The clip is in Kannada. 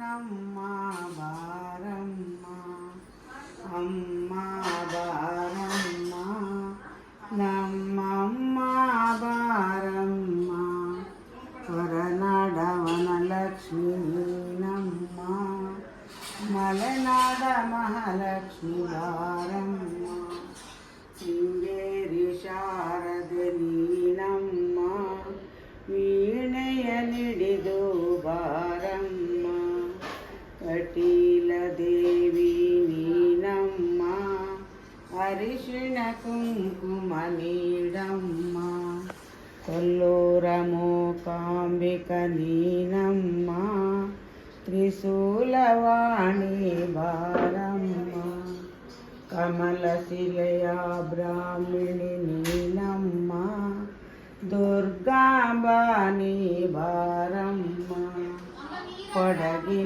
నమ్మ బారమ్మ అమ్మ బారమ్మ నమ్మమ్మ బారమ్మ ಹೊರನಾಡವನ ಲಕ್ಷ್ಮೀ ನಮ್ಮ ಮಲೆನಾಡ ಮಹಾಲಕ್ಷ್ಮಿ ಬಾರಮ್ಮ ಶೃಂಗೇರಿ ಶಾರದೆ ನೀನಮ್ಮ ವೀಣೆಯ ನಿಡಿದು ಬಾರಮ್ಮ ಕಟೀಲ ದೇವಿ ನೀನಮ್ಮ ಅರಿಶಿಣ ಕುಂಕುಮ ನೀಡಮ್ಮ ಕೊಲ್ಲೂರ ಮೂಕಾಂಬಿಕ ನೀನಮ್ಮ ತ್ರಿಶೂಲವಾಣಿ ಬಾರಮ್ಮ ಕಮಲಶಿಲೆಯ ಬ್ರಾಹ್ಮಿಣಿ ನೀನಮ್ಮ ದುರ್ಗಾಂಬಾನಿ ಬಾರಮ್ಮ ಕೊಡಗಿನ